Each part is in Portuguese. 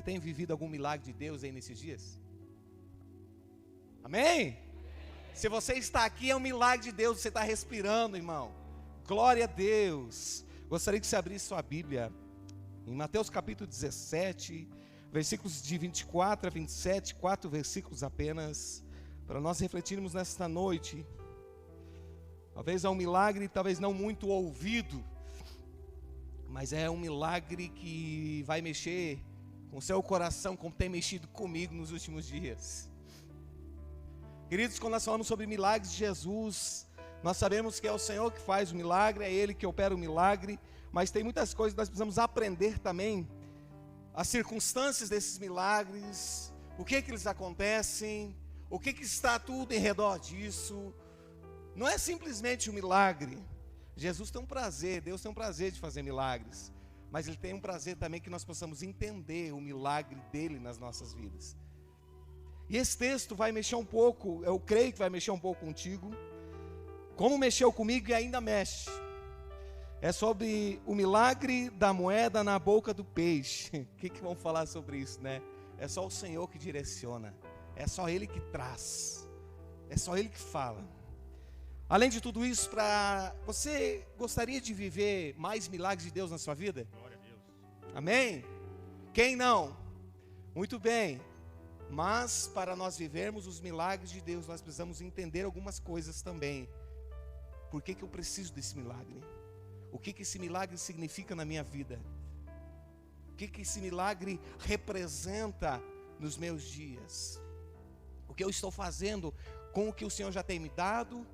tem vivido algum milagre de Deus aí nesses dias? Amém? Se você está aqui, é um milagre de Deus, você está respirando, irmão. Glória a Deus. Gostaria que você abrisse sua Bíblia em Mateus capítulo 17, versículos de 24 a 27, 4 versículos apenas, para nós refletirmos nesta noite. Talvez é um milagre, talvez não muito ouvido, mas é um milagre que vai mexer com o seu coração, como tem mexido comigo nos últimos dias. Queridos, quando nós falamos sobre milagres de Jesus, nós sabemos que é o Senhor que faz o milagre, é Ele que opera o milagre, mas tem muitas coisas que nós precisamos aprender também, as circunstâncias desses milagres, o que eles acontecem, o que está tudo em redor disso. Não é simplesmente um milagre. Jesus tem um prazer, Deus tem um prazer de fazer milagres, mas Ele tem um prazer também que nós possamos entender o milagre dEle nas nossas vidas. E esse texto vai mexer um pouco, eu creio que vai mexer um pouco contigo, como mexeu comigo e ainda mexe. É sobre o milagre da moeda na boca do peixe. O que vamos falar sobre isso, né? É só o Senhor que direciona, é só Ele que traz, é só Ele que fala. Além de tudo isso, você gostaria de viver mais milagres de Deus na sua vida? Glória a Deus. Amém? Quem não? Muito bem. Mas para nós vivermos os milagres de Deus, nós precisamos entender algumas coisas também. Por que eu preciso desse milagre? O que esse milagre significa na minha vida? O que esse milagre representa nos meus dias? O que eu estou fazendo com o que o Senhor já tem me dado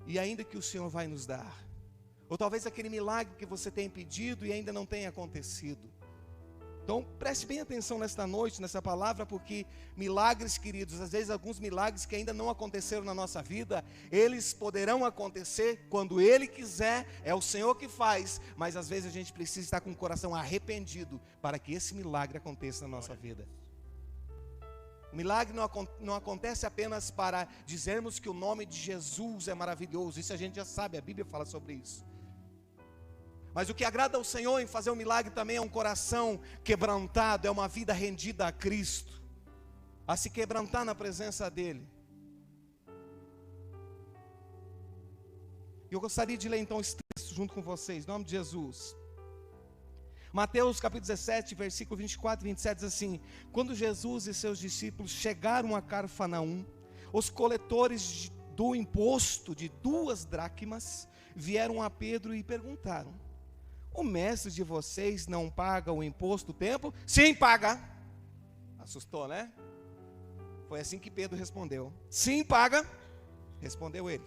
e ainda que o Senhor vai nos dar? Ou talvez aquele milagre que você tem pedido e ainda não tenha acontecido. Então preste bem atenção nesta noite, nessa palavra, porque milagres, queridos, às vezes alguns milagres que ainda não aconteceram na nossa vida, eles poderão acontecer quando Ele quiser, é o Senhor que faz, mas às vezes a gente precisa estar com o coração arrependido para que esse milagre aconteça na nossa vida. O milagre não acontece apenas para dizermos que o nome de Jesus é maravilhoso, isso a gente já sabe, a Bíblia fala sobre isso. Mas o que agrada ao Senhor em fazer um milagre também é um coração quebrantado, é uma vida rendida a Cristo, a se quebrantar na presença dEle. Eu gostaria de ler então esse texto junto com vocês, em nome de Jesus. Mateus capítulo 17, versículo 24 e 27 diz assim: quando Jesus e seus discípulos chegaram a Cafarnaum, os coletores do imposto de 2 dracmas vieram a Pedro e perguntaram: o mestre de vocês não paga o imposto do templo? Sim, paga. Assustou, né? Foi assim que Pedro respondeu. Sim, paga. Respondeu ele.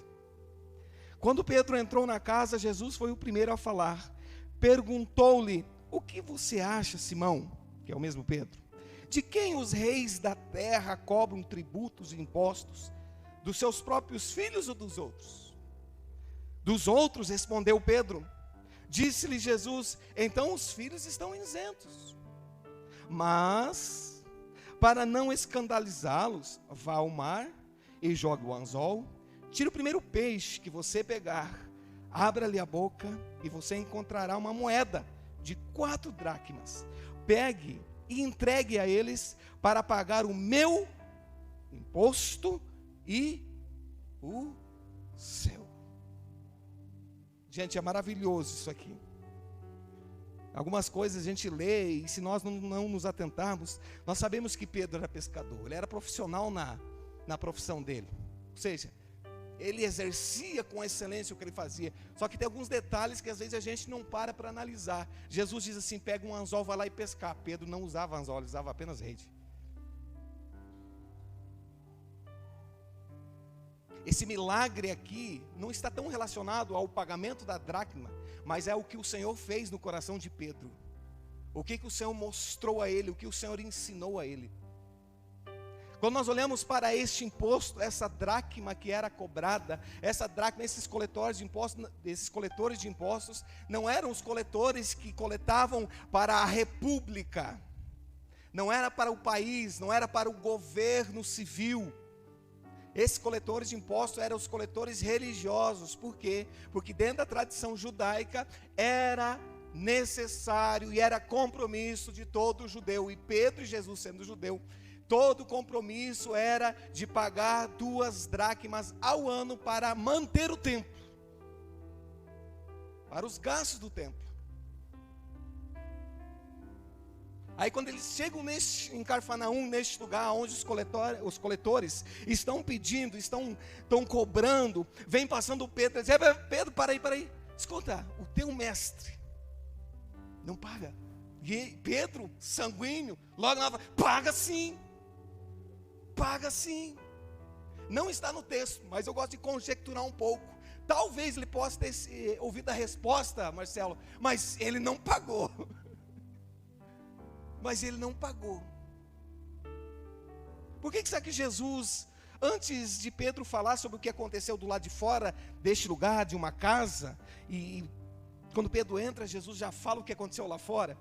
Quando Pedro entrou na casa, Jesus foi o primeiro a falar. Perguntou-lhe: o que você acha, Simão? Que é o mesmo Pedro. De quem os reis da terra cobram tributos e impostos? Dos seus próprios filhos ou dos outros? Dos outros, respondeu Pedro. Disse-lhe Jesus: então os filhos estão isentos. Mas, para não escandalizá-los, vá ao mar e jogue o anzol. Tire o primeiro peixe que você pegar, abra-lhe a boca e você encontrará uma moeda de 4 dracmas. Pegue e entregue a eles para pagar o meu imposto e o seu. Gente, é maravilhoso isso aqui. Algumas coisas a gente lê e se nós não nos atentarmos, nós sabemos que Pedro era pescador, ele era profissional na profissão dele. Ou seja, ele exercia com excelência o que ele fazia. Só que tem alguns detalhes que às vezes a gente não para analisar. Jesus diz assim: pega um anzol, vai lá e pescar. Pedro não usava anzol, ele usava apenas rede. Esse milagre aqui não está tão relacionado ao pagamento da dracma, mas é o que o Senhor fez no coração de Pedro. O que o Senhor mostrou a ele, o que o Senhor ensinou a ele. Quando nós olhamos para este imposto, essa dracma que era cobrada, essa dracma, esses coletores de impostos, não eram os coletores que coletavam para a república, não era para o país, não era para o governo civil. Esses coletores de impostos eram os coletores religiosos. Por quê? Porque dentro da tradição judaica era necessário e era compromisso de todo judeu. E Pedro e Jesus, sendo judeu, todo compromisso era de pagar 2 dracmas ao ano para manter o templo, para os gastos do templo. Aí quando eles chegam em Cafarnaum, neste lugar onde os coletores estão pedindo, estão cobrando, vem passando Pedro e diz: Pedro, para aí, escuta, o teu mestre não paga. E Pedro, sanguíneo, logo lá, paga sim. Não está no texto, mas eu gosto de conjecturar um pouco. Talvez ele possa ter ouvido a resposta, Marcelo, mas ele não pagou. Por que será que Jesus, antes de Pedro falar sobre o que aconteceu do lado de fora deste lugar, de uma casa, e quando Pedro entra, Jesus já fala o que aconteceu lá fora?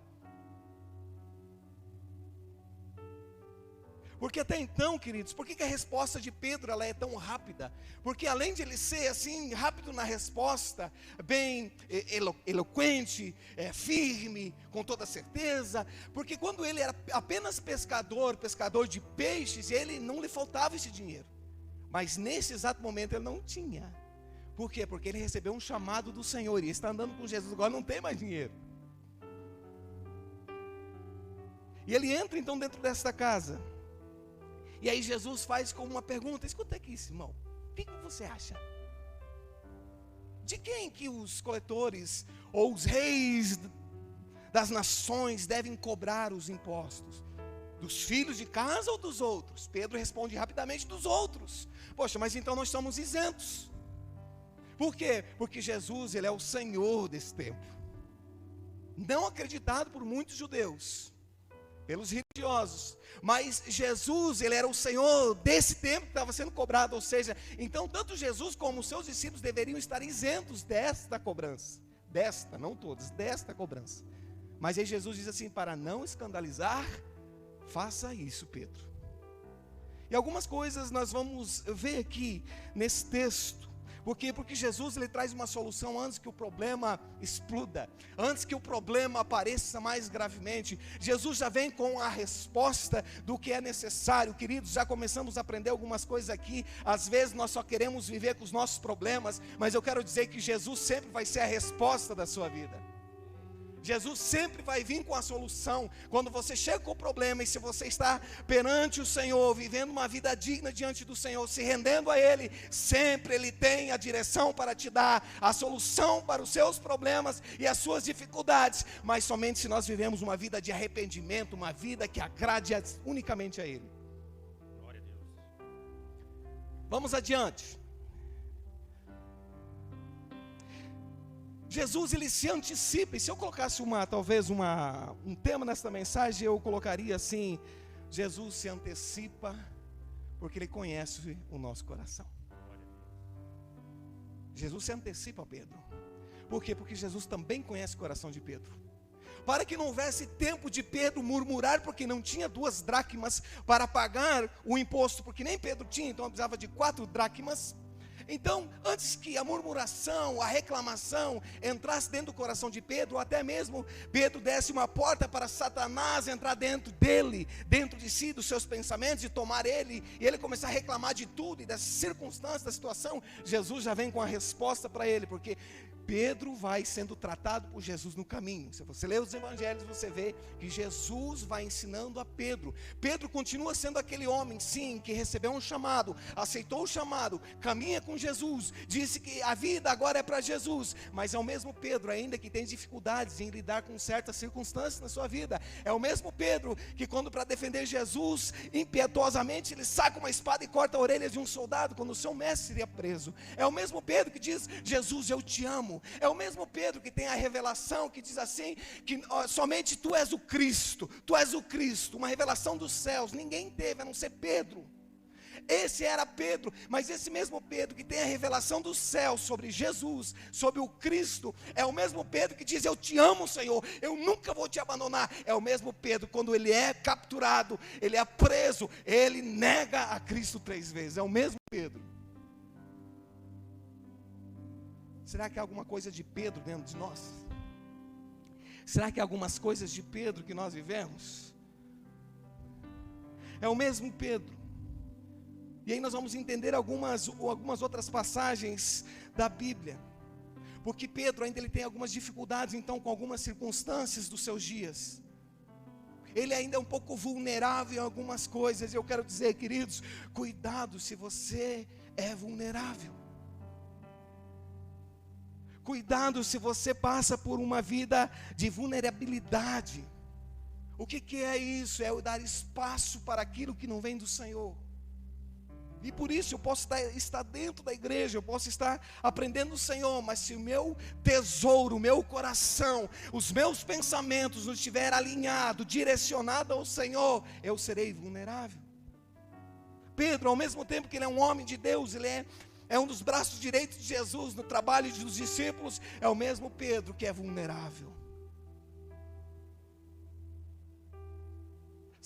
Porque até então, queridos, por que a resposta de Pedro ela é tão rápida? Porque além de ele ser assim, rápido na resposta, bem eloquente, firme, com toda certeza, porque quando ele era apenas pescador de peixes, ele não lhe faltava esse dinheiro. Mas nesse exato momento ele não tinha. Por quê? Porque ele recebeu um chamado do Senhor e está andando com Jesus, agora não tem mais dinheiro. E ele entra então dentro desta casa. E aí Jesus faz como uma pergunta: escuta aqui, Simão, o que você acha? De quem que os coletores ou os reis das nações devem cobrar os impostos? Dos filhos de casa ou dos outros? Pedro responde rapidamente: dos outros. Poxa, mas então nós somos isentos. Por quê? Porque Jesus, ele é o Senhor desse tempo, não acreditado por muitos judeus, pelos religiosos, mas Jesus, ele era o Senhor desse tempo que estava sendo cobrado. Ou seja, então tanto Jesus como os seus discípulos deveriam estar isentos desta cobrança, não todos, desta cobrança. Mas aí Jesus diz assim: para não escandalizar, faça isso, Pedro. E algumas coisas nós vamos ver aqui nesse texto. Por quê? Porque Jesus, ele traz uma solução antes que o problema exploda, antes que o problema apareça mais gravemente. Jesus já vem com a resposta do que é necessário. Queridos, já começamos a aprender algumas coisas aqui. Às vezes nós só queremos viver com os nossos problemas, mas eu quero dizer que Jesus sempre vai ser a resposta da sua vida. Jesus sempre vai vir com a solução. Quando você chega com o problema, e se você está perante o Senhor, vivendo uma vida digna diante do Senhor, se rendendo a Ele, sempre Ele tem a direção para te dar a solução para os seus problemas e as suas dificuldades. Mas somente se nós vivemos uma vida de arrependimento, uma vida que agrade unicamente a Ele. Glória a Deus. Vamos adiante. Jesus, ele se antecipa. E se eu colocasse talvez um tema nessa mensagem, eu colocaria assim: Jesus se antecipa porque ele conhece o nosso coração. Jesus se antecipa a Pedro. Por quê? Porque Jesus também conhece o coração de Pedro. Para que não houvesse tempo de Pedro murmurar porque não tinha 2 dracmas para pagar o imposto, porque nem Pedro tinha, então precisava de 4 dracmas. Então, antes que a murmuração, a reclamação entrasse dentro do coração de Pedro, ou até mesmo Pedro desse uma porta para Satanás entrar dentro dele, dentro de si, dos seus pensamentos, e tomar ele, e ele começar a reclamar de tudo, e das circunstâncias, da situação, Jesus já vem com a resposta para ele, porque Pedro vai sendo tratado por Jesus no caminho. Se você ler os evangelhos, você vê que Jesus vai ensinando a Pedro. Pedro continua sendo aquele homem, sim, que recebeu um chamado, aceitou o chamado, caminha com Jesus, disse que a vida agora é para Jesus, mas é o mesmo Pedro ainda que tem dificuldades em lidar com certas circunstâncias na sua vida. É o mesmo Pedro que quando para defender Jesus, impietosamente, ele saca uma espada e corta a orelha de um soldado quando o seu mestre seria preso. É o mesmo Pedro que diz: Jesus, eu te amo. É o mesmo Pedro que tem a revelação que diz assim, que somente tu és o Cristo, uma revelação dos céus, ninguém teve a não ser Pedro. Esse era Pedro, mas esse mesmo Pedro que tem a revelação dos céus sobre Jesus, sobre o Cristo, é o mesmo Pedro que diz: eu te amo, Senhor, eu nunca vou te abandonar. É o mesmo Pedro, quando ele é capturado, ele é preso, ele nega a Cristo 3 vezes. É o mesmo Pedro. Será que há alguma coisa de Pedro dentro de nós? Será que algumas coisas de Pedro que nós vivemos? É o mesmo Pedro. E aí nós vamos entender algumas outras passagens da Bíblia. Porque Pedro ainda ele tem algumas dificuldades, então, com algumas circunstâncias dos seus dias. Ele ainda é um pouco vulnerável em algumas coisas. Eu quero dizer, queridos, cuidado se você é vulnerável. Cuidado se você passa por uma vida de vulnerabilidade. O que é isso? É o dar espaço para aquilo que não vem do Senhor. E por isso eu posso estar dentro da igreja, eu posso estar aprendendo do Senhor, mas se o meu tesouro, o meu coração, os meus pensamentos não estiver alinhado, direcionado ao Senhor, eu serei vulnerável. Pedro, ao mesmo tempo que ele é um homem de Deus, ele é um dos braços direitos de Jesus no trabalho dos discípulos, é o mesmo Pedro que é vulnerável.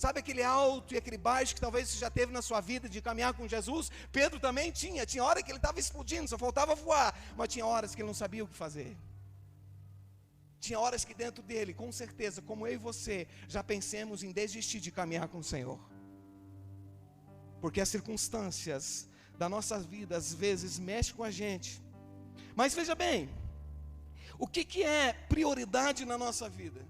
Sabe aquele alto e aquele baixo que talvez você já teve na sua vida de caminhar com Jesus? Pedro também tinha hora que ele estava explodindo, só faltava voar, mas tinha horas que ele não sabia o que fazer. Tinha horas que dentro dele, com certeza, como eu e você, já pensemos em desistir de caminhar com o Senhor. Porque as circunstâncias da nossa vida, às vezes, mexem com a gente. Mas veja bem, o que é prioridade na nossa vida?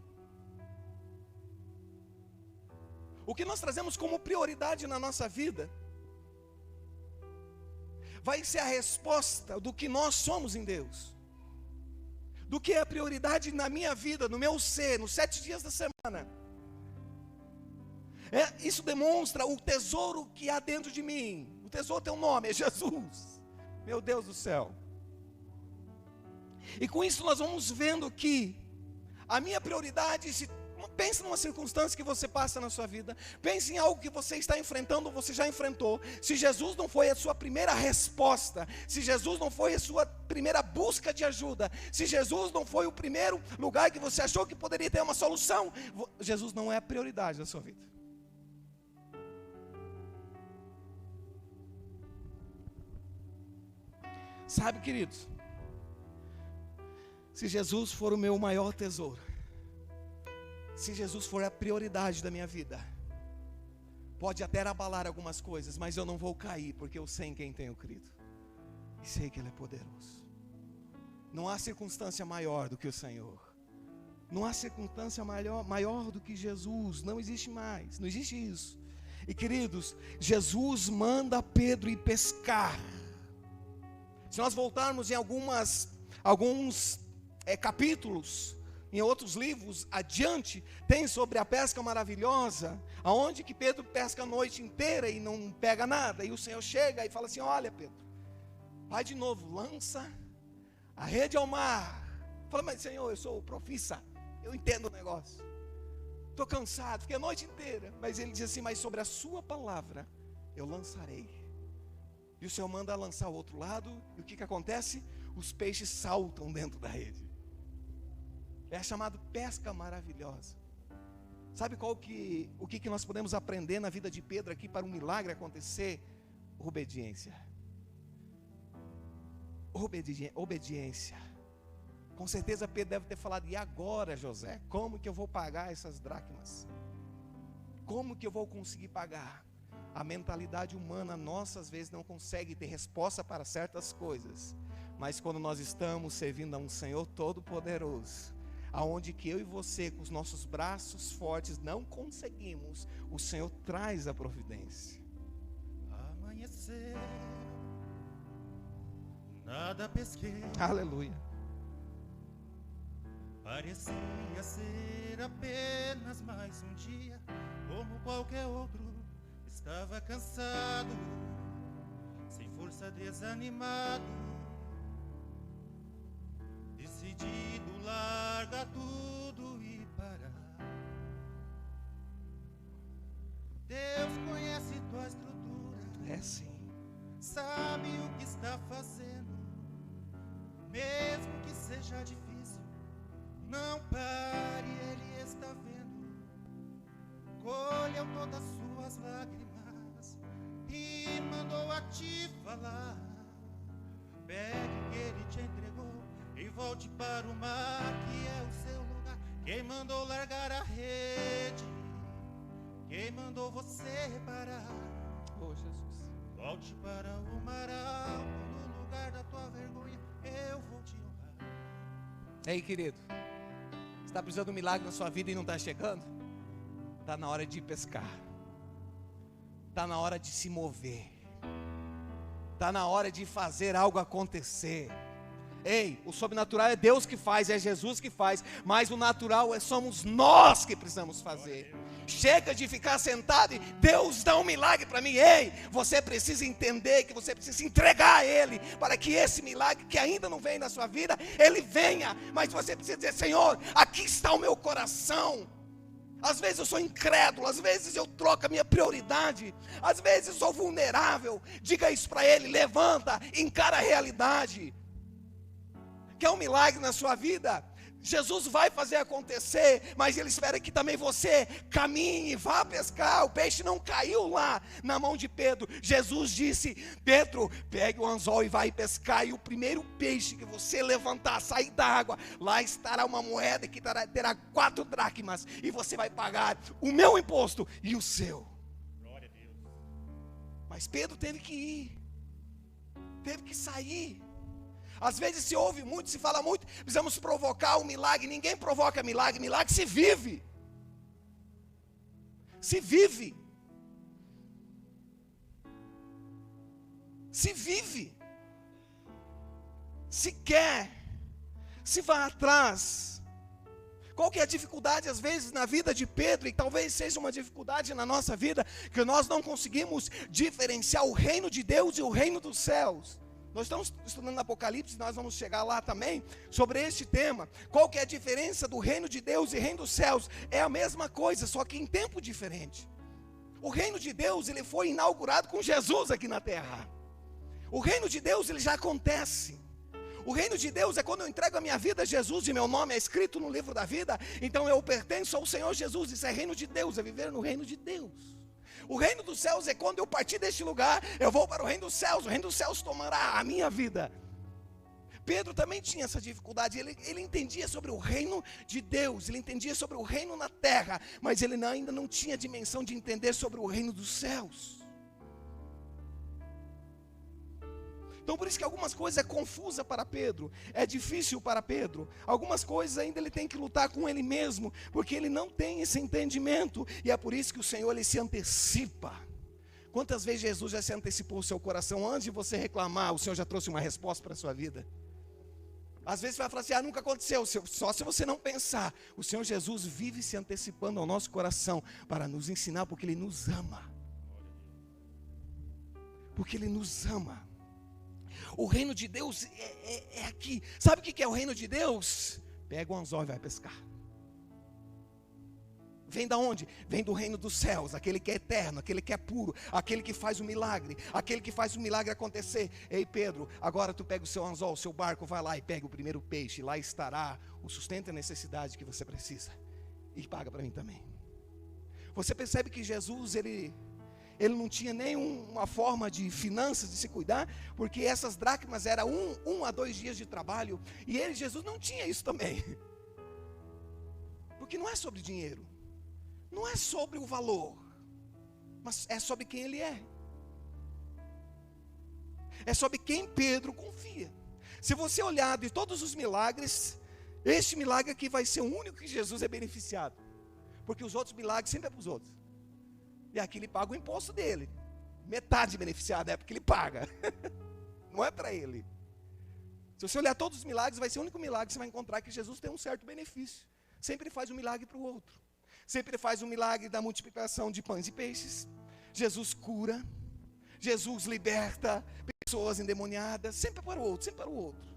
O que nós trazemos como prioridade na nossa vida vai ser a resposta do que nós somos em Deus. Do que é a prioridade na minha vida, no meu ser, nos 7 dias da semana. Isso demonstra o tesouro que há dentro de mim. O tesouro tem um nome, é Jesus. Meu Deus do céu. E com isso nós vamos vendo que a minha prioridade se pense numa circunstância que você passa na sua vida. Pense em algo que você está enfrentando ou você já enfrentou. Se Jesus não foi a sua primeira resposta, se Jesus não foi a sua primeira busca de ajuda, se Jesus não foi o primeiro lugar que você achou que poderia ter uma solução, Jesus não é a prioridade da sua vida. Sabe, queridos, se Jesus for o meu maior tesouro, se Jesus for a prioridade da minha vida, pode até abalar algumas coisas, mas eu não vou cair, porque eu sei em quem tenho crido, e sei que Ele é poderoso. Não há circunstância maior do que o Senhor, não há circunstância maior do que Jesus, não existe mais, não existe isso. E queridos, Jesus manda Pedro ir pescar. Se nós voltarmos em alguns capítulos, em outros livros adiante, tem sobre a pesca maravilhosa, aonde que Pedro pesca a noite inteira e não pega nada, e o Senhor chega e fala assim: olha, Pedro, vai de novo, lança a rede ao mar. Fala: mas Senhor, eu sou profissa, eu entendo o negócio, estou cansado, fiquei a noite inteira. Mas ele diz assim: mas sobre a sua palavra eu lançarei. E o Senhor manda lançar ao outro lado, e o que acontece? Os peixes saltam dentro da rede. É chamado pesca maravilhosa. Sabe o que nós podemos aprender na vida de Pedro aqui para um milagre acontecer? Obediência. Obediência. Com certeza Pedro deve ter falado: e agora, José, como que eu vou pagar essas dracmas? Como que eu vou conseguir pagar? A mentalidade humana nossa às vezes não consegue ter resposta para certas coisas. Mas quando nós estamos servindo a um Senhor Todo-Poderoso, aonde que eu e você, com os nossos braços fortes, não conseguimos, o Senhor traz a providência. Amanhecer, nada pesquei. Aleluia. Parecia ser apenas mais um dia, como qualquer outro. Estava cansado, sem força, desanimado, decidido largar tudo e parar. Deus conhece tua estrutura, É sim. sabe o que está fazendo. Mesmo que seja difícil, não pare, Ele está vendo. Colheu todas as suas lágrimas e mandou a te falar. Pegue o que Ele te entregou e volte para o mar, que é o seu lugar. Quem mandou largar a rede? Quem mandou você parar? Oh, Jesus. Volte para o mar alto, no lugar da tua vergonha, eu vou te honrar. Ei, querido, você está precisando de um milagre na sua vida e não está chegando? Está na hora de ir pescar. Está na hora de se mover. Está na hora de fazer algo acontecer. Ei, o sobrenatural é Deus que faz, é Jesus que faz, mas o natural somos nós que precisamos fazer. Chega de ficar sentado e Deus dá um milagre para mim. Ei, você precisa entender que você precisa entregar a Ele, para que esse milagre que ainda não vem na sua vida, ele venha. Mas você precisa dizer: Senhor, aqui está o meu coração. Às vezes eu sou incrédulo, às vezes eu troco a minha prioridade, às vezes eu sou vulnerável. Diga isso para Ele, levanta, encara a realidade. Quer um milagre na sua vida? Jesus vai fazer acontecer, mas Ele espera que também você caminhe, vá pescar. O peixe não caiu lá na mão de Pedro. Jesus disse: Pedro, pegue o anzol e vai pescar, e o primeiro peixe que você levantar, sair da água, lá estará uma moeda que terá 4 dracmas, e você vai pagar o meu imposto e o seu. Glória a Deus. Mas Pedro teve que ir, teve que sair. Às vezes se ouve muito, se fala muito, precisamos provocar um milagre. Ninguém provoca milagre, milagre se vive. Se vive. Se vive. Se quer. Se vai atrás. Qual que é a dificuldade às vezes na vida de Pedro, e talvez seja uma dificuldade na nossa vida, que nós não conseguimos diferenciar o reino de Deus e o reino dos céus. Nós estamos estudando Apocalipse, nós vamos chegar lá também, sobre este tema. Qual que é a diferença do reino de Deus e reino dos céus? É a mesma coisa, só que em tempo diferente. O reino de Deus, ele foi inaugurado com Jesus aqui na terra. O reino de Deus, ele já acontece. O reino de Deus é quando eu entrego a minha vida a Jesus e meu nome é escrito no livro da vida, então eu pertenço ao Senhor Jesus. Isso é reino de Deus, é viver no reino de Deus. O reino dos céus é quando eu partir deste lugar, eu vou para o reino dos céus. O reino dos céus tomará a minha vida. Pedro também tinha essa dificuldade. Ele entendia sobre o reino de Deus, ele entendia sobre o reino na terra, mas ele ainda não tinha dimensão de entender sobre o reino dos céus. Então por isso que algumas coisas é confusa para Pedro, é difícil para Pedro. Algumas coisas ainda ele tem que lutar com ele mesmo, porque ele não tem esse entendimento. E é por isso que o Senhor, ele se antecipa. Quantas vezes Jesus já se antecipou o seu coração? Antes de você reclamar, o Senhor já trouxe uma resposta para a sua vida. Às vezes você vai falar assim: nunca aconteceu. Só se você não pensar. O Senhor Jesus vive se antecipando ao nosso coração para nos ensinar, porque Ele nos ama. Porque Ele nos ama. O reino de Deus é aqui. Sabe o que é o reino de Deus? Pega o anzol e vai pescar. Vem da onde? Vem do reino dos céus, aquele que é eterno, aquele que é puro, aquele que faz o milagre, aquele que faz o milagre acontecer. Ei Pedro, agora tu pega o seu anzol, o seu barco, vai lá e pega o primeiro peixe. Lá estará o sustento e a necessidade que você precisa. E paga para mim também. Você percebe que Jesus, ele não tinha nenhuma forma de finanças, de se cuidar, porque essas dracmas eram 1 a 2 dias de trabalho, e Jesus não tinha isso também, porque não é sobre dinheiro, não é sobre o valor, mas é sobre quem ele é sobre quem Pedro confia. Se você olhar de todos os milagres, este milagre aqui vai ser o único que Jesus é beneficiado, porque os outros milagres sempre é para os outros. E aqui ele paga o imposto dele. Metade beneficiado é porque ele paga. Não é para ele. Se você olhar todos os milagres, vai ser o único milagre que você vai encontrar que Jesus tem um certo benefício. Sempre ele faz um milagre para o outro. Sempre ele faz um milagre da multiplicação de pães e peixes. Jesus cura. Jesus liberta pessoas endemoniadas. Sempre para o outro, sempre para o outro.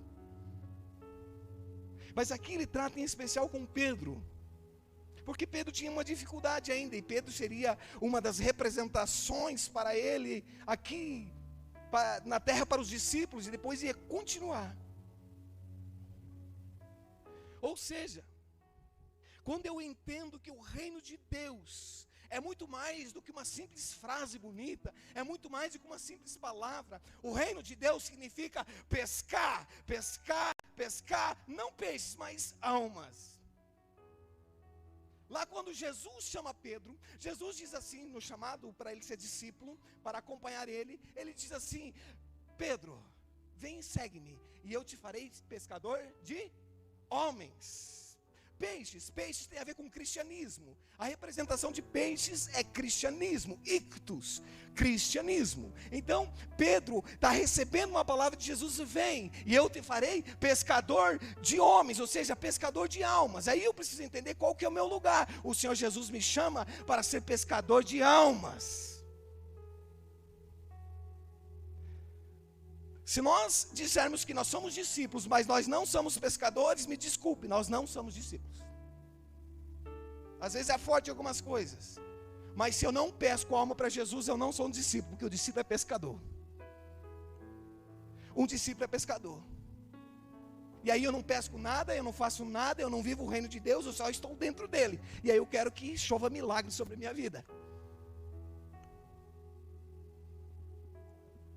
Mas aqui ele trata em especial com Pedro. Porque Pedro tinha uma dificuldade ainda, e Pedro seria uma das representações para ele aqui na terra para os discípulos, e depois ia continuar. Ou seja, quando eu entendo que o reino de Deus é muito mais do que uma simples frase bonita, é muito mais do que uma simples palavra. O reino de Deus significa pescar, pescar, pescar, não peixes, mas almas. Lá quando Jesus chama Pedro, Jesus diz assim, no chamado para ele ser discípulo, para acompanhar ele diz assim: Pedro, vem e segue-me, e eu te farei pescador de homens. Peixes tem a ver com cristianismo. A representação de peixes é cristianismo, ictus, cristianismo. Então Pedro está recebendo uma palavra de Jesus: vem, e eu te farei pescador de homens, ou seja, pescador de almas. Aí eu preciso entender qual que é o meu lugar. O Senhor Jesus me chama para ser pescador de almas. Se nós dissermos que nós somos discípulos, mas nós não somos pescadores, me desculpe, nós não somos discípulos. Às vezes é forte algumas coisas, mas se eu não pesco alma para Jesus, eu não sou um discípulo, porque o discípulo é pescador. Um discípulo é pescador. E aí eu não pesco nada, eu não faço nada, eu não vivo o reino de Deus, eu só estou dentro dele. E aí eu quero que chova milagre sobre a minha vida.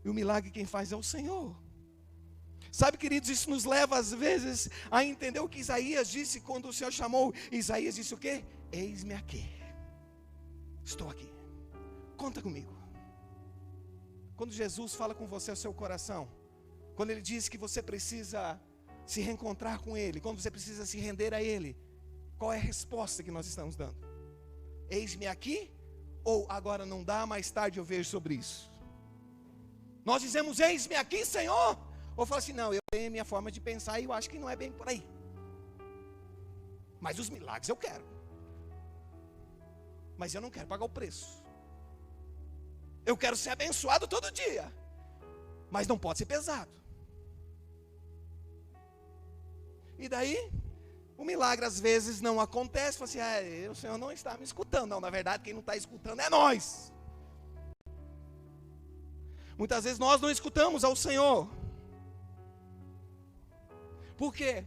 E o milagre quem faz é o Senhor. Sabe, queridos, isso nos leva às vezes a entender o que Isaías disse quando o Senhor chamou. Isaías disse o quê? Eis-me aqui. Estou aqui. Conta comigo. Quando Jesus fala com você ao seu coração, quando Ele diz que você precisa se reencontrar com Ele, quando você precisa se render a Ele, qual é a resposta que nós estamos dando? Eis-me aqui? Ou agora não dá, mais tarde eu vejo sobre isso? Nós dizemos, eis-me aqui, Senhor? Ou fala assim, não, eu tenho a minha forma de pensar e eu acho que não é bem por aí. Mas os milagres eu quero. Mas eu não quero pagar o preço. Eu quero ser abençoado todo dia. Mas não pode ser pesado. E daí, o milagre às vezes não acontece. Fala assim, o Senhor não está me escutando. Não, na verdade quem não está escutando é nós. Muitas vezes nós não escutamos ao Senhor. Por quê?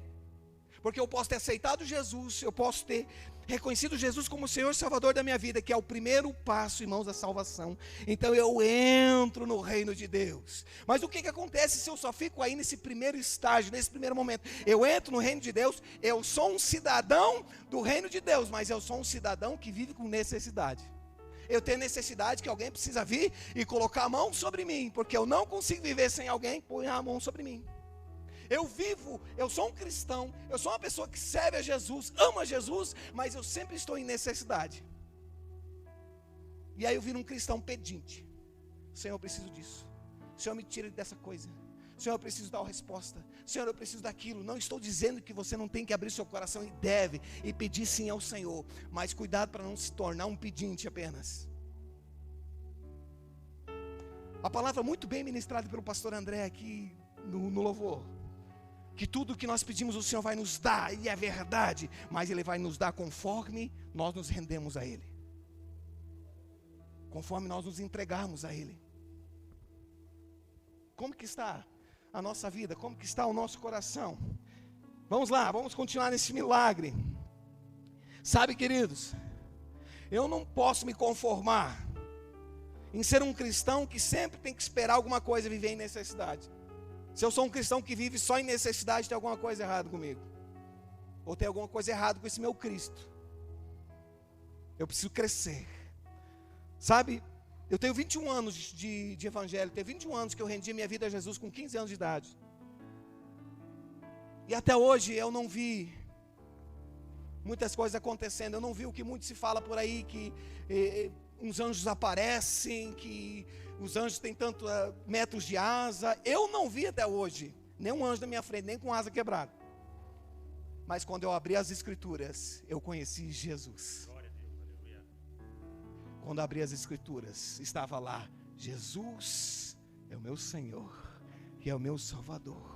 Porque eu posso ter aceitado Jesus, eu posso ter reconhecido Jesus como o Senhor e Salvador da minha vida, que é o primeiro passo, irmãos, da salvação. Então eu entro no reino de Deus. Mas o que acontece se eu só fico aí nesse primeiro estágio, nesse primeiro momento? Eu entro no reino de Deus, eu sou um cidadão do reino de Deus, mas eu sou um cidadão que vive com necessidade. Eu tenho necessidade que alguém precisa vir e colocar a mão sobre mim, porque eu não consigo viver sem alguém pôr a mão sobre mim. Eu sou um cristão, eu sou uma pessoa que serve a Jesus, ama Jesus, mas eu sempre estou em necessidade. E aí eu viro um cristão pedinte. Senhor, eu preciso disso. Senhor, me tira dessa coisa. Senhor, eu preciso dar uma resposta. Senhor, eu preciso daquilo. Não estou dizendo que você não tem que abrir seu coração e deve, e pedir sim ao Senhor. Mas cuidado para não se tornar um pedinte apenas. A palavra muito bem ministrada pelo pastor André aqui no louvor. Que tudo que nós pedimos o Senhor vai nos dar, e é verdade. Mas Ele vai nos dar conforme nós nos rendemos a Ele. Conforme nós nos entregarmos a Ele. Como que está a nossa vida? Como que está o nosso coração? Vamos lá, vamos continuar nesse milagre. Sabe, queridos, eu não posso me conformar em ser um cristão que sempre tem que esperar alguma coisa e viver em necessidade. Se eu sou um cristão que vive só em necessidade, tem alguma coisa errada comigo. Ou tem alguma coisa errada com esse meu Cristo. Eu preciso crescer. Sabe, eu tenho 21 anos de evangelho, tenho 21 anos que eu rendi minha vida a Jesus com 15 anos de idade. E até hoje eu não vi muitas coisas acontecendo. Eu não vi o que muito se fala por aí, que uns anjos aparecem, que os anjos têm tantos metros de asa. Eu não vi até hoje nenhum anjo na minha frente, nem com asa quebrada. Mas quando eu abri as escrituras, eu conheci Jesus. Quando abri as escrituras, estava lá: Jesus é o meu Senhor e é o meu Salvador.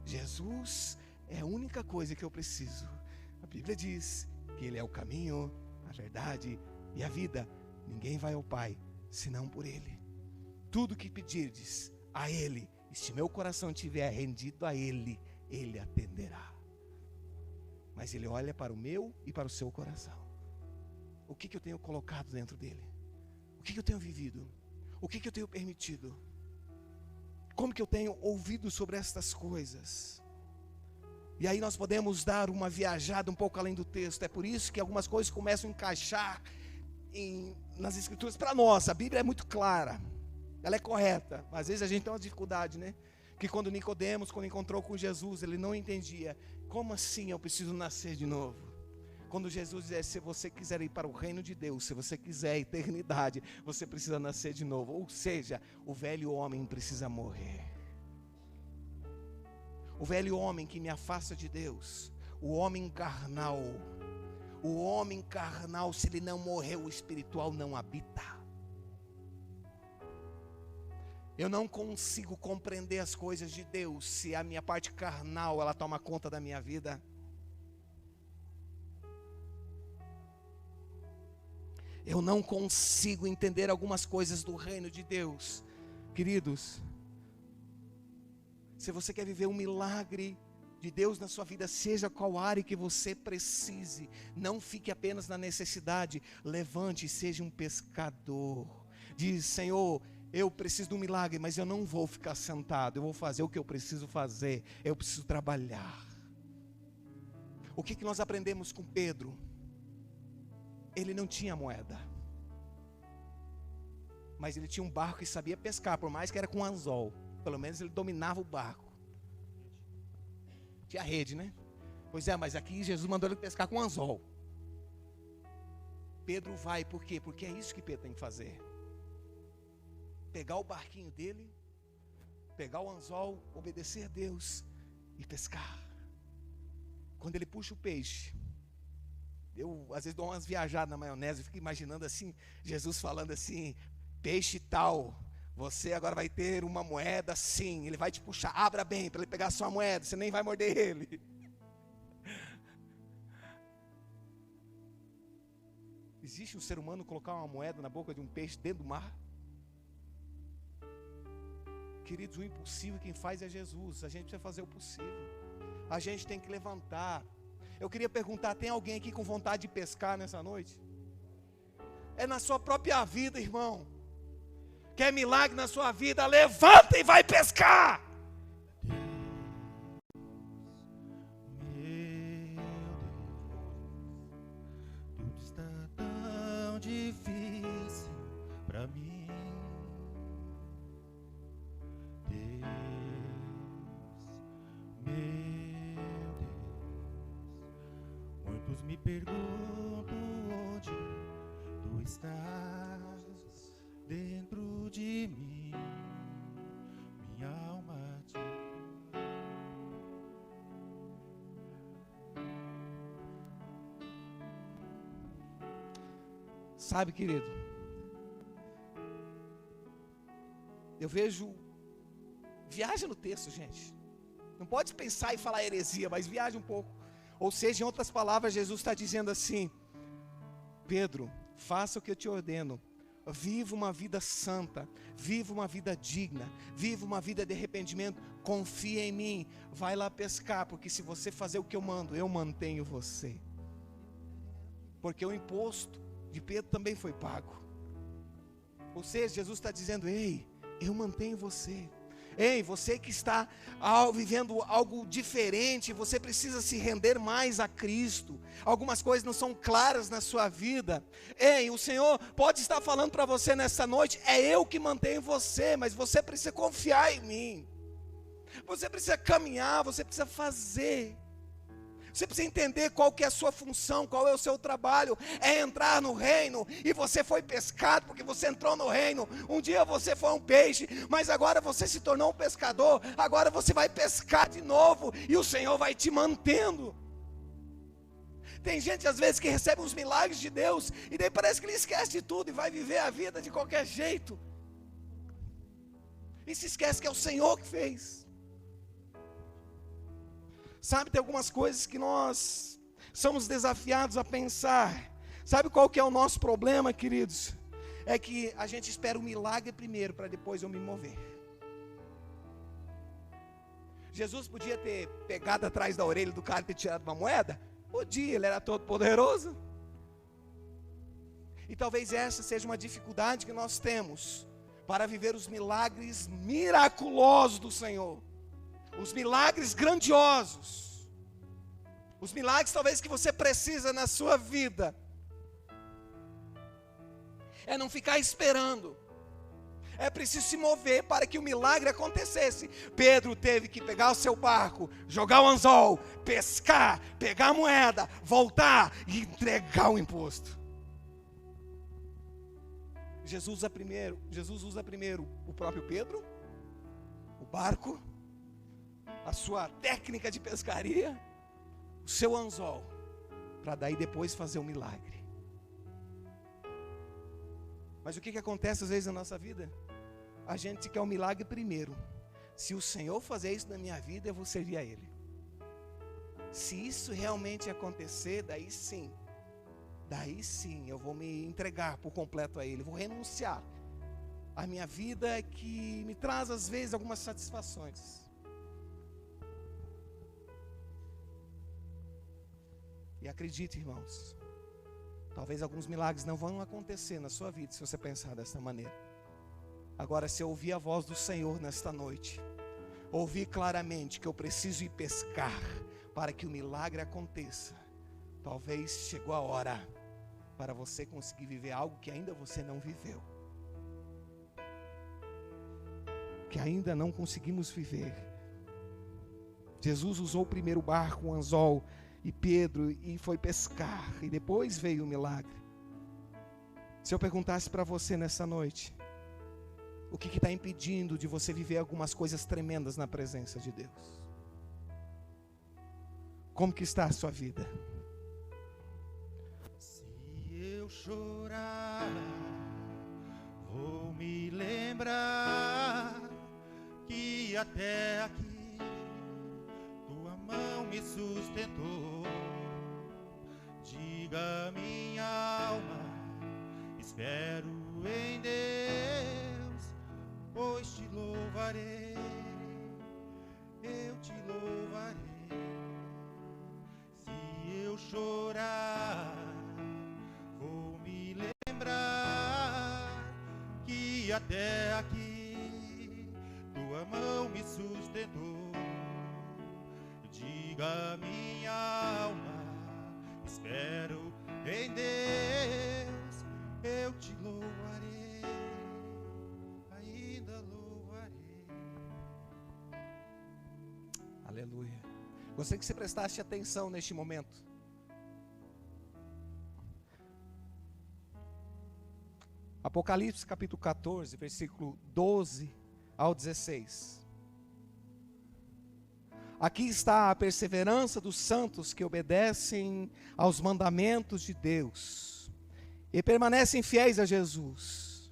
Jesus é a única coisa que eu preciso. A Bíblia diz que Ele é o caminho, a verdade e a vida. Ninguém vai ao Pai senão por Ele. Tudo que pedirdes a Ele, e se meu coração estiver rendido a Ele, Ele atenderá. Mas Ele olha para o meu e para o seu coração. O que eu tenho colocado dentro dele? O que eu tenho vivido? O que eu tenho permitido? Como que eu tenho ouvido sobre estas coisas? E aí nós podemos dar uma viajada um pouco além do texto. É por isso que algumas coisas começam a encaixar nas escrituras para nós. A Bíblia é muito clara, ela é correta. Às vezes a gente tem uma dificuldade, né? Que quando Nicodemos, quando encontrou com Jesus, ele não entendia. Como assim eu preciso nascer de novo? Quando Jesus disse, se você quiser ir para o reino de Deus, se você quiser a eternidade, você precisa nascer de novo. Ou seja, o velho homem precisa morrer. O velho homem que me afasta de Deus, o homem carnal, se ele não morrer, o espiritual não habita. Eu não consigo compreender as coisas de Deus se a minha parte carnal, ela toma conta da minha vida. Eu não consigo entender algumas coisas do reino de Deus. Queridos, se você quer viver um milagre de Deus na sua vida, seja qual área que você precise, não fique apenas na necessidade, levante e seja um pescador. Diz, Senhor, eu preciso de um milagre, mas eu não vou ficar sentado, eu vou fazer o que eu preciso fazer, eu preciso trabalhar. O que nós aprendemos com Pedro? Ele não tinha moeda, mas ele tinha um barco e sabia pescar, por mais que era com anzol. Pelo menos ele dominava o barco. Tinha rede, né? Pois é, mas aqui Jesus mandou ele pescar com anzol. Pedro vai, por quê? Porque é isso que Pedro tem que fazer. Pegar o barquinho dele, pegar o anzol, obedecer a Deus e pescar. Quando ele puxa o peixe, eu às vezes dou umas viajadas na maionese e fico imaginando assim, Jesus falando assim, peixe tal, você agora vai ter uma moeda assim, ele vai te puxar, abra bem para ele pegar a sua moeda, você nem vai morder ele. Existe um ser humano colocar uma moeda na boca de um peixe dentro do mar? Queridos, o impossível quem faz é Jesus. A gente precisa fazer o possível. A gente tem que levantar. Eu queria perguntar, tem alguém aqui com vontade de pescar nessa noite? É na sua própria vida, irmão. Quer milagre na sua vida? Levanta e vai pescar. Tudo está tão difícil pra mim. Muitos me perguntam onde tu estás, dentro de mim, minha alma te... Sabe, querido, eu vejo, viaja no texto, gente. Não pode pensar e falar heresia, mas viaja um pouco. Ou seja, em outras palavras, Jesus está dizendo assim: Pedro, faça o que eu te ordeno. Viva uma vida santa, viva uma vida digna, viva uma vida de arrependimento, confia em mim, vai lá pescar, porque se você fazer o que eu mando, eu mantenho você. Porque o imposto de Pedro também foi pago. Ou seja, Jesus está dizendo: ei, eu mantenho você. Ei, você que está vivendo algo diferente, você precisa se render mais a Cristo. Algumas coisas não são claras na sua vida. Ei, o Senhor pode estar falando para você nessa noite: é eu que mantenho você, mas você precisa confiar em mim. Você precisa caminhar, você precisa fazer. Você precisa entender qual que é a sua função, qual é o seu trabalho. É entrar no reino, e você foi pescado porque você entrou no reino. Um dia você foi um peixe, mas agora você se tornou um pescador. Agora você vai pescar de novo, e o Senhor vai te mantendo. Tem gente às vezes que recebe os milagres de Deus, e daí parece que ele esquece de tudo, e vai viver a vida de qualquer jeito. E se esquece que é o Senhor que fez. Sabe, tem algumas coisas que nós somos desafiados a pensar. Sabe qual que é o nosso problema, queridos? É que a gente espera o milagre primeiro, para depois eu me mover. Jesus podia ter pegado atrás da orelha do cara e ter tirado uma moeda? Podia, ele era todo poderoso. E talvez essa seja uma dificuldade que nós temos para viver os milagres miraculosos do Senhor. Os milagres grandiosos. Os milagres talvez que você precisa na sua vida é não ficar esperando. É preciso se mover para que o milagre acontecesse. Pedro teve que pegar o seu barco, jogar o anzol, pescar, pegar a moeda, voltar e entregar o imposto. Jesus usa primeiro o próprio Pedro, o barco, a sua técnica de pescaria, o seu anzol, para daí depois fazer o milagre. Mas o que acontece às vezes na nossa vida? A gente quer o milagre primeiro. Se o Senhor fazer isso na minha vida, eu vou servir a Ele. Se isso realmente acontecer, daí sim eu vou me entregar por completo a Ele, vou renunciar à minha vida que me traz às vezes algumas satisfações. E acredite, irmãos, talvez alguns milagres não vão acontecer na sua vida se você pensar dessa maneira. Agora, se eu ouvir a voz do Senhor nesta noite, ouvir claramente que eu preciso ir pescar para que o milagre aconteça, talvez chegou a hora para você conseguir viver algo que ainda você não viveu, que ainda não conseguimos viver. Jesus usou o primeiro barco, o anzol, e Pedro, e foi pescar, e depois veio o milagre. Se eu perguntasse para você nessa noite, o que está impedindo de você viver algumas coisas tremendas na presença de Deus? Como que está a sua vida? Se eu chorar, vou me lembrar que até aqui tua mão me sustentou. Diga minha alma, espero em Deus, pois te louvarei, eu te louvarei. Se eu chorar, vou me lembrar que até aqui tua mão me sustentou. Diga minha alma, espero em Deus, eu te louvarei, ainda louvarei. Aleluia. Gostaria que você prestasse atenção neste momento. Apocalipse capítulo 14, versículo 12 ao 16. Aqui está a perseverança dos santos que obedecem aos mandamentos de Deus e permanecem fiéis a Jesus.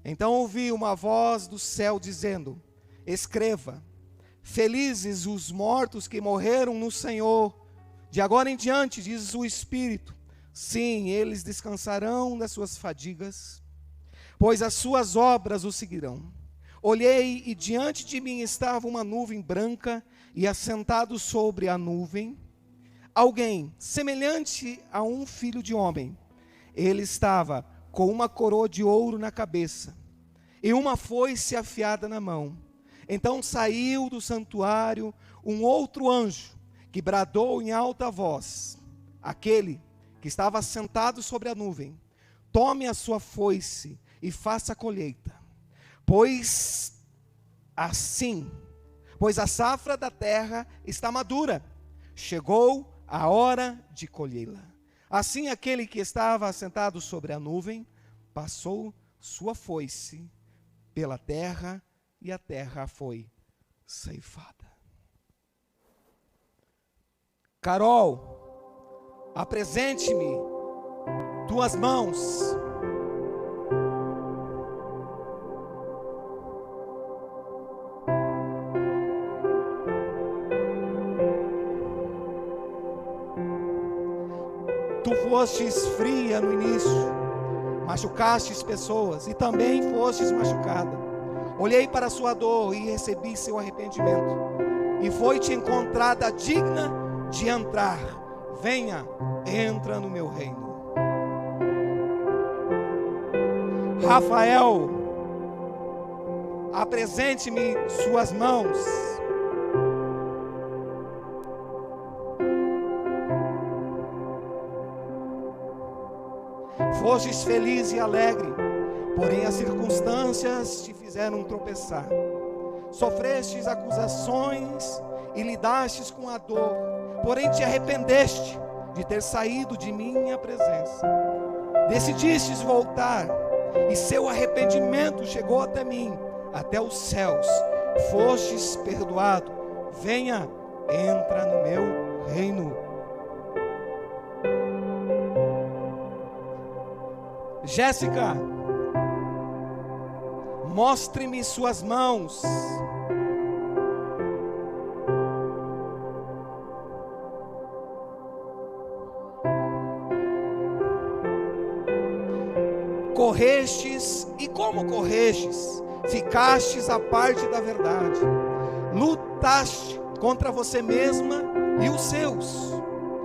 Então ouvi uma voz do céu dizendo: escreva, felizes os mortos que morreram no Senhor. De agora em diante, diz o Espírito, sim, eles descansarão das suas fadigas, pois as suas obras os seguirão. Olhei e diante de mim estava uma nuvem branca, e assentado sobre a nuvem, alguém semelhante a um filho de homem. Ele estava com uma coroa de ouro na cabeça, e uma foice afiada na mão. Então saiu do santuário um outro anjo, que bradou em alta voz, aquele que estava sentado sobre a nuvem: tome a sua foice e faça a colheita, pois a safra da terra está madura, chegou a hora de colhê-la. Assim aquele que estava assentado sobre a nuvem passou sua foice pela terra, e a terra foi ceifada. Carol, apresente-me tuas mãos. Tu fostes fria no início, machucastes pessoas, e também fostes machucada. Olhei para a sua dor e recebi seu arrependimento, e foi-te encontrada digna de entrar. Venha, entra no meu reino. Rafael, apresente-me suas mãos. Fostes feliz e alegre, porém as circunstâncias te fizeram tropeçar. Sofrestes acusações e lidastes com a dor, porém te arrependeste de ter saído de minha presença. Decidistes voltar, e seu arrependimento chegou até mim, até os céus. Fostes perdoado. Venha, entra no meu reino. Jéssica, mostre-me suas mãos. Correstes, e como correstes? Ficastes à parte da verdade. Lutaste contra você mesma e os seus.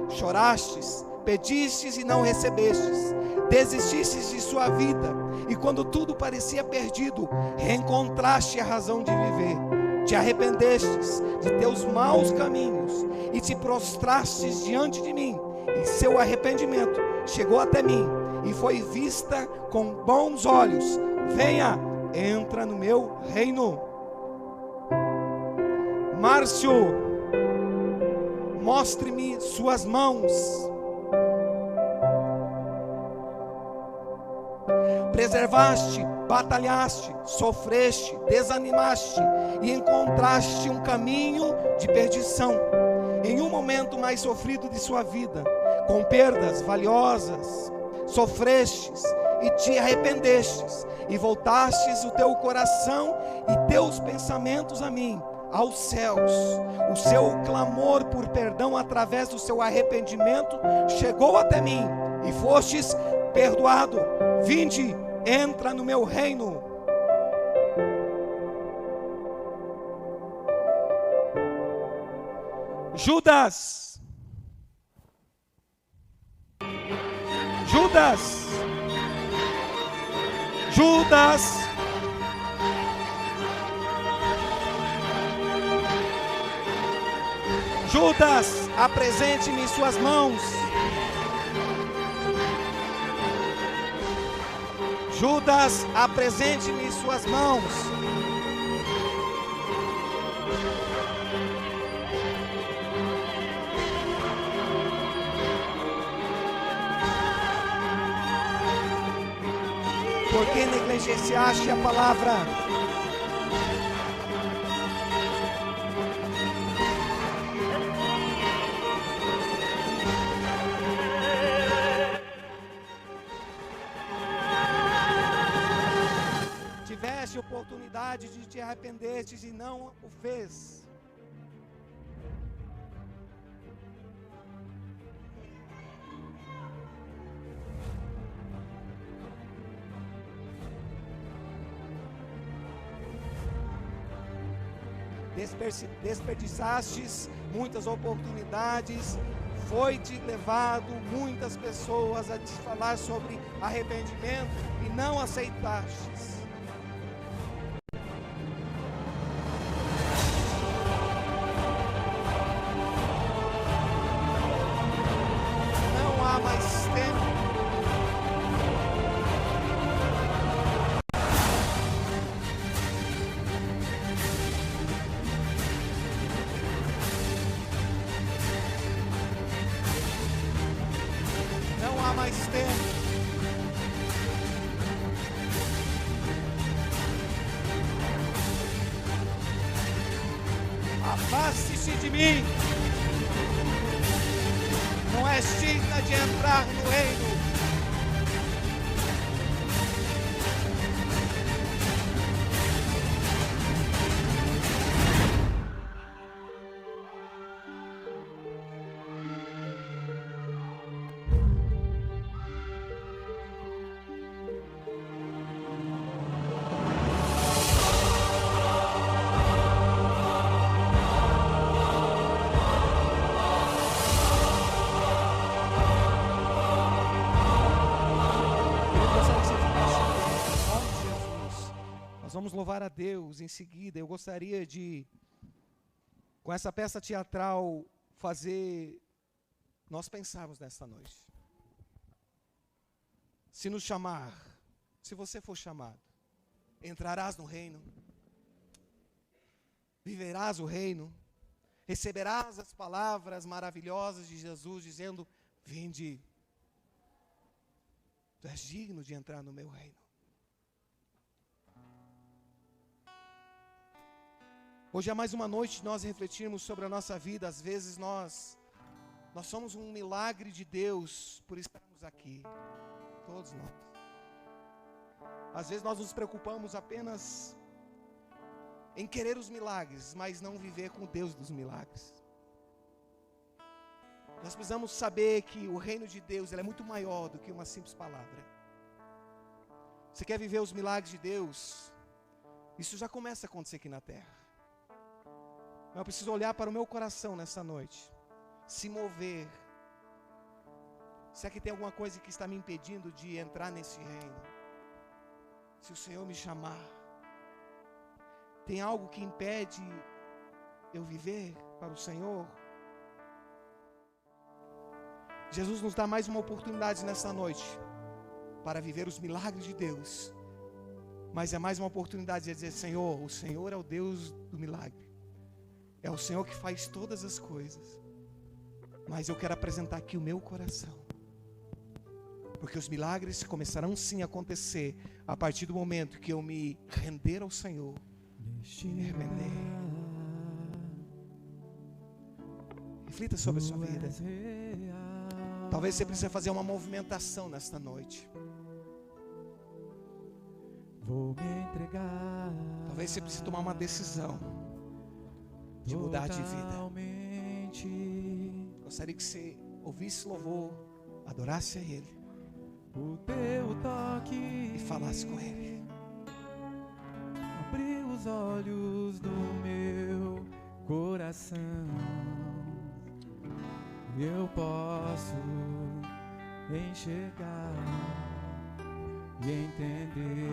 Chorastes, pedistes e não recebestes. Desististes de sua vida, e quando tudo parecia perdido, reencontraste a razão de viver. Te arrependestes de teus maus caminhos e te prostrastes diante de mim, e seu arrependimento chegou até mim e foi vista com bons olhos. Venha, entra no meu reino. Márcio, mostre-me suas mãos. Preservaste, batalhaste, sofreste, desanimaste e encontraste um caminho de perdição. Em um momento mais sofrido de sua vida, com perdas valiosas, sofrestes e te arrependestes e voltastes o teu coração e teus pensamentos a mim, aos céus. O seu clamor por perdão através do seu arrependimento chegou até mim e fostes perdoado. Vinde, entra no meu reino. Judas, Judas, Judas, Judas, apresente-me suas mãos. Judas, apresente-me suas mãos. Porque negligenciaste a palavra. Tiveste oportunidade de te arrependestes e não o fez. Desperdiçastes muitas oportunidades, foi-te levado muitas pessoas a te falar sobre arrependimento e não aceitastes. Não há mais tempo. Não há mais tempo. Afaste-se de mim. Não és digna de entrar no reino. Vamos louvar a Deus. Em seguida, eu gostaria de, com essa peça teatral, nós pensarmos nesta noite. se nos chamar, se você for chamado, entrarás no reino, viverás o reino, receberás as palavras maravilhosas de Jesus dizendo: vinde, tu és digno de entrar no meu reino. Hoje é mais uma noite de nós refletirmos sobre a nossa vida. Às vezes nós somos um milagre de Deus por estarmos aqui, todos nós. Às vezes nós nos preocupamos apenas em querer os milagres, mas não viver com o Deus dos milagres. Nós precisamos saber que o reino de Deus ele é muito maior do que uma simples palavra. Você quer viver os milagres de Deus? Isso já começa a acontecer aqui na terra. Mas eu preciso olhar para o meu coração nessa noite, se mover. Será que tem alguma coisa que está me impedindo de entrar nesse reino? Se o Senhor me chamar, tem algo que impede eu viver para o Senhor? Jesus nos dá mais uma oportunidade nessa noite para viver os milagres de Deus. Mas é mais uma oportunidade de dizer: Senhor, o Senhor é o Deus do milagre. É o Senhor que faz todas as coisas. Mas eu quero apresentar aqui o meu coração. Porque os milagres começarão sim a acontecer a partir do momento que eu me render ao Senhor. Me render. Reflita sobre a sua vida. Talvez você precise fazer uma movimentação nesta noite. Vou me entregar. Talvez você precise tomar uma decisão de mudar de vida. Gostaria que você ouvisse louvor, adorasse a Ele, O teu toque e falasse com Ele. abriu os olhos do meu coração. Eu posso enxergar e entender